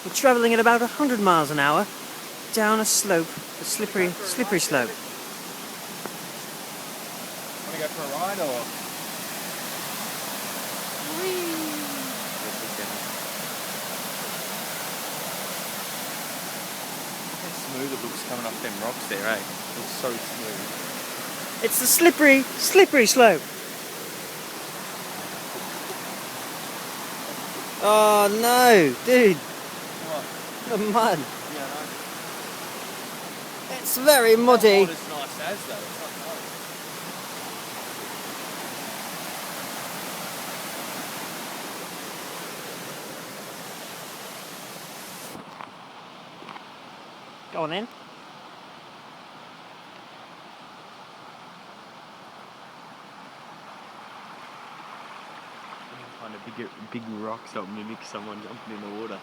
We're travelling at about 100 miles an hour down a slope, a slippery slope. Want to go for a ride or? How smooth it looks coming off them rocks there, eh? It looks so smooth. It's the slippery slope. Oh no, dude, What? the mud. Yeah, no. It's very muddy. Not as nice as though. It's not nice. Go on then. Find a big rock, so it mimics someone jumping in the water.